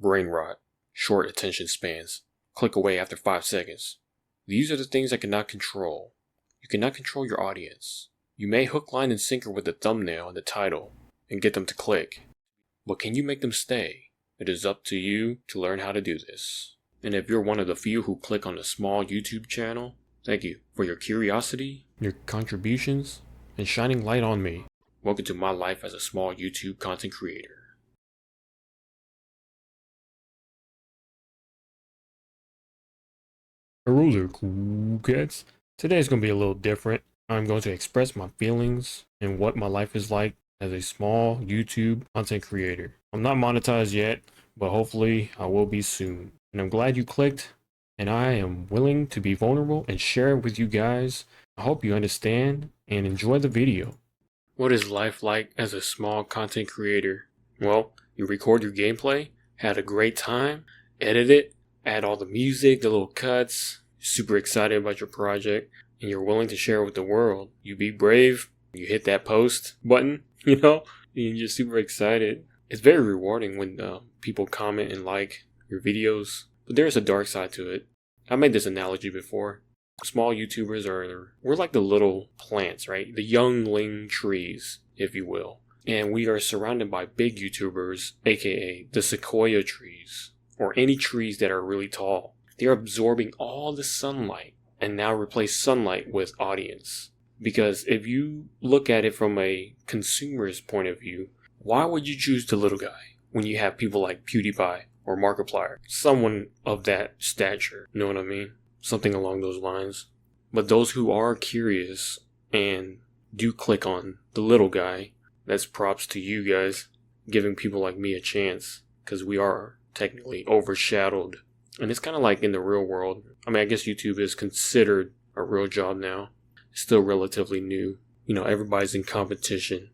brain rot, short attention spans, click away after 5 seconds. These are the things I cannot control. You cannot control your audience. You may hook, line, and sinker with the thumbnail and the title and get them to click. But can you make them stay? It is up to you to learn how to do this. And if you're one of the few who click on a small YouTube channel, thank you for your curiosity, your contributions, and shining light on me. Welcome to my life as a small YouTube content creator. Hello there, cool cats. Today is going to be a little different. I'm going to express my feelings and what my life is like as a small YouTube content creator. I'm not monetized yet, but hopefully I will be soon. And I'm glad you clicked, and I am willing to be vulnerable and share it with you guys. I hope you understand and enjoy the video. What is life like as a small content creator? Well, you record your gameplay, had a great time, edit it, add all the music, the little cuts, super excited about your project, and you're willing to share it with the world. You be brave, you hit that post button, and you're just super excited. It's very rewarding when people comment and like your videos, but there's a dark side to it. I made this analogy before. Small YouTubers we're like the little plants, right? The youngling trees, if you will. And we are surrounded by big YouTubers, aka the sequoia trees, or any trees that are really tall. They're absorbing all the sunlight and now replace sunlight with audience. Because if you look at it from a consumer's point of view, why would you choose the little guy when you have people like PewDiePie or Markiplier? Someone of that stature, you know what I mean? Something along those lines. But those who are curious and do click on the little guy, that's props to you guys, giving people like me a chance, because we are technically overshadowed. And it's kind of like in the real world. I mean, I guess YouTube is considered a real job now. It's still relatively new. Everybody's in competition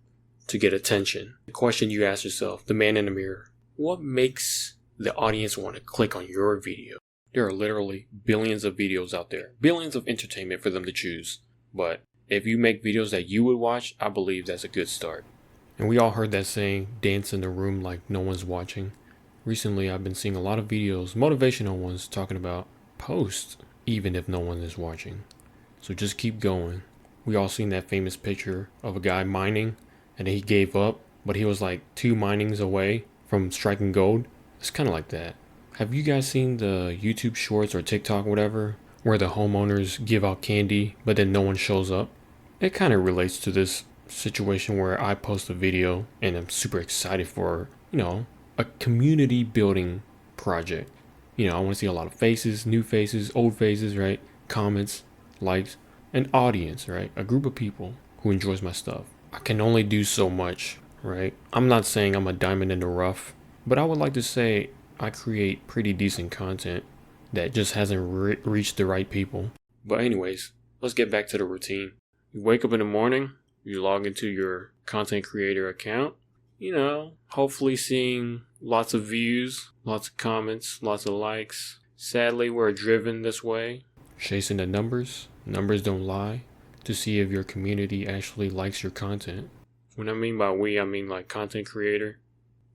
to get attention. The question you ask yourself, the man in the mirror, what makes the audience want to click on your video? There are literally billions of videos out there, billions of entertainment for them to choose. But if you make videos that you would watch, I believe that's a good start. And we all heard that saying, dance in the room like no one's watching. Recently, I've been seeing a lot of videos, motivational ones, talking about post even if no one is watching. So just keep going. We all seen that famous picture of a guy mining and he gave up, but he was like 2 minings away from striking gold. It's kind of like that. Have you guys seen the YouTube shorts or TikTok, whatever, where the homeowners give out candy, but then no one shows up? It kind of relates to this situation where I post a video and I'm super excited for, a community building project. I want to see a lot of faces, new faces, old faces, right? Comments, likes, an audience, right? A group of people who enjoys my stuff. I can only do so much, right? I'm not saying I'm a diamond in the rough, but I would like to say I create pretty decent content that just hasn't reached the right people. But anyways, let's get back to the routine. You wake up in the morning, you log into your content creator account, hopefully seeing lots of views, lots of comments, lots of likes. Sadly, we're driven this way, chasing the numbers. Numbers don't lie, to see if your community actually likes your content. When I mean by we, I mean like content creator.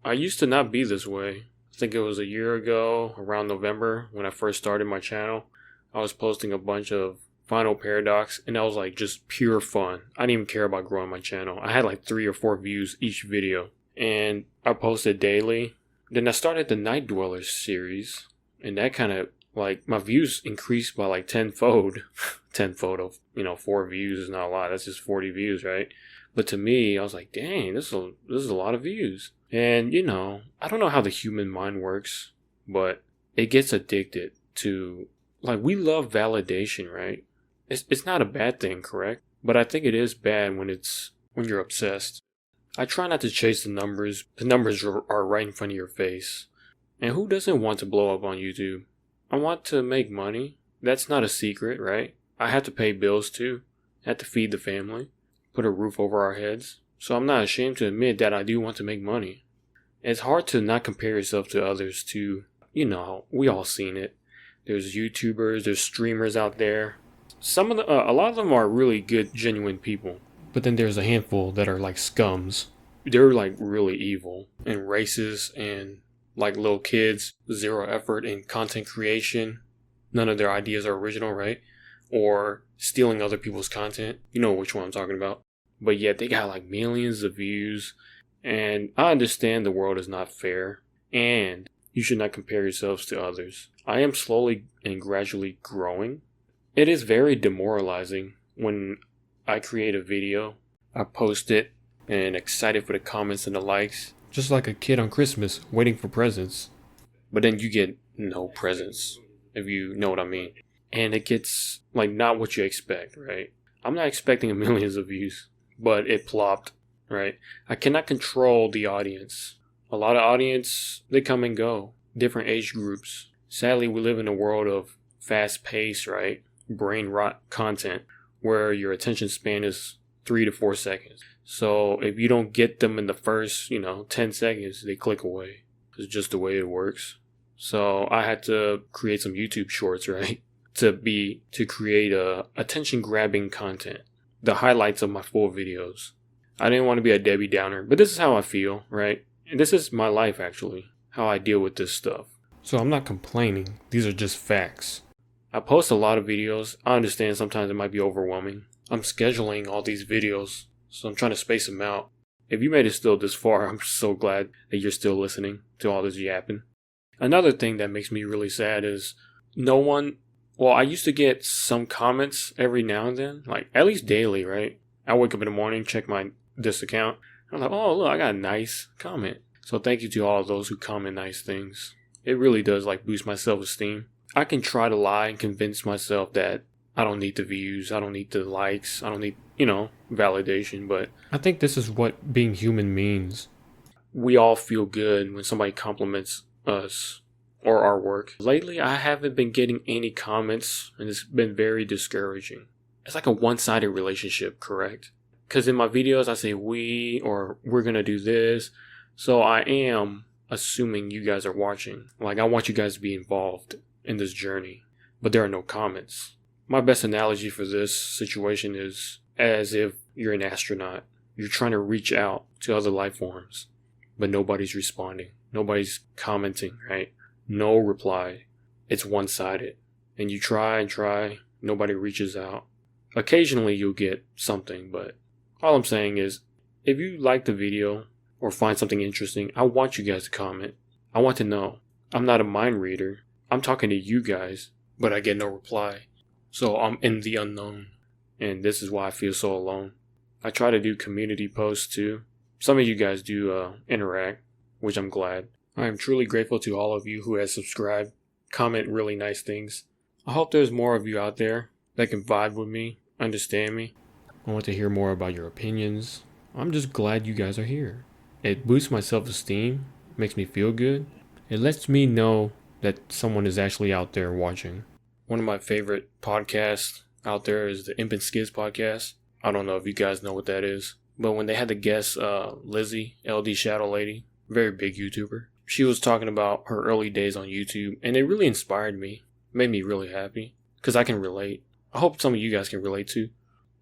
I used to not be this way. I think it was a year ago, around November, when I first started my channel. I was posting a bunch of Final Paradox, and that was like just pure fun. I didn't even care about growing my channel. I had like 3 or 4 views each video, and I posted daily. Then I started the Night Dwellers series, and that kind of like my views increased by like tenfold. Tenfold of 4 views is not a lot. That's just 40 views, right? But to me, I was like, dang, this is a lot of views. And I don't know how the human mind works, but it gets addicted to, like, we love validation, right? It's not a bad thing, correct? But I think it is bad when you're obsessed. I try not to chase the numbers. The numbers are right in front of your face. And who doesn't want to blow up on YouTube? I want to make money. That's not a secret, right? I have to pay bills too. I have to feed the family, put a roof over our heads. So I'm not ashamed to admit that I do want to make money. It's hard to not compare yourself to others too. We all seen it. There's YouTubers, there's streamers out there. A lot of them are really good, genuine people. But then there's a handful that are like scums. They're like really evil and racist and like little kids, zero effort in content creation. None of their ideas are original, right? Or stealing other people's content. You know which one I'm talking about. But yet they got like millions of views. And I understand the world is not fair. And you should not compare yourselves to others. I am slowly and gradually growing. It is very demoralizing when I create a video, I post it, and excited for the comments and the likes. Just like a kid on Christmas waiting for presents. But then you get no presents, if you know what I mean. And it gets like not what you expect, right? I'm not expecting millions of views, but it plopped, right? I cannot control the audience. A lot of audience, they come and go. Different age groups. Sadly, we live in a world of fast pace, right? Brain rot content where your attention span is 3 to 4 seconds. So if you don't get them in the first, 10 seconds, they click away. It's just the way it works. So I had to create some YouTube shorts, right? To create attention grabbing content. The highlights of my full videos. I didn't want to be a Debbie Downer, but this is how I feel, right? And this is my life actually. How I deal with this stuff. So I'm not complaining. These are just facts. I post a lot of videos. I understand sometimes it might be overwhelming. I'm scheduling all these videos, so I'm trying to space them out. If you made it still this far, I'm so glad that you're still listening to all this yapping. Another thing that makes me really sad is I used to get some comments every now and then, like at least daily, right? I wake up in the morning, check this account. I'm like, oh, look, I got a nice comment. So thank you to all of those who comment nice things. It really does boost my self-esteem. I can try to lie and convince myself that I don't need the views, I don't need the likes, I don't need, validation, but I think this is what being human means. We all feel good when somebody compliments us or our work. Lately, I haven't been getting any comments, and it's been very discouraging. It's like a one-sided relationship, correct? Because in my videos, I say we or we're gonna do this, so I am assuming you guys are watching. Like, I want you guys to be involved in this journey, but there are no comments. My best analogy for this situation is as if you're an astronaut. You're trying to reach out to other life forms, but nobody's responding. Nobody's commenting, right? No reply. It's one-sided. And you try and try, nobody reaches out. Occasionally you'll get something, but all I'm saying is, if you like the video or find something interesting, I want you guys to comment. I want to know. I'm not a mind reader. I'm talking to you guys, but I get no reply. So I'm in the unknown, and this is why I feel so alone. I try to do community posts too. Some of you guys do interact, which I'm glad. I am truly grateful to all of you who have subscribed, comment really nice things. I hope there's more of you out there that can vibe with me, understand me. I want to hear more about your opinions. I'm just glad you guys are here. It boosts my self-esteem, makes me feel good. It lets me know that someone is actually out there watching. One of my favorite podcasts out there is the Imp and Skiz podcast. I don't know if you guys know what that is, but when they had the guest Lizzie, LD Shadow Lady, very big YouTuber, she was talking about her early days on YouTube, and it really inspired me, made me really happy, because I can relate. I hope some of you guys can relate too.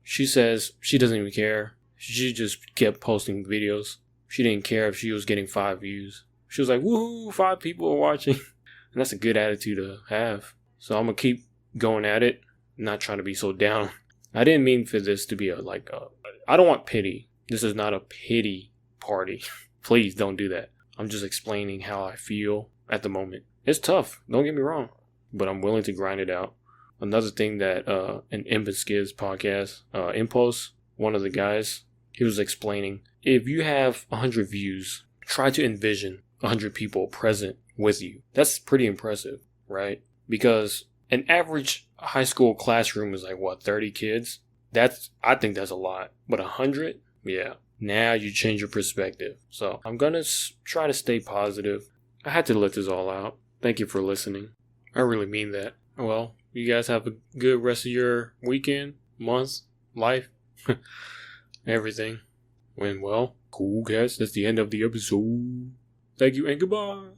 She says she doesn't even care. She just kept posting videos. She didn't care if she was getting 5 views. She was like, woohoo, 5 people are watching. And that's a good attitude to have. So I'm going to keep going at it, not trying to be so down. I didn't mean for this to be I don't want pity. This is not a pity party. Please don't do that. I'm just explaining how I feel at the moment. It's tough, don't get me wrong, but I'm willing to grind it out. Another thing that an Imp and Skiz podcast, Impulse, one of the guys, he was explaining, if you have 100 views, try to envision 100 people present with you. That's pretty impressive, right? Because an average high school classroom is 30 kids? I think that's a lot. But 100? Yeah. Now you change your perspective. So I'm going to try to stay positive. I had to let this all out. Thank you for listening. I really mean that. Well, you guys have a good rest of your weekend, month, life, everything. Went well. Cool, guys. That's the end of the episode. Thank you and goodbye.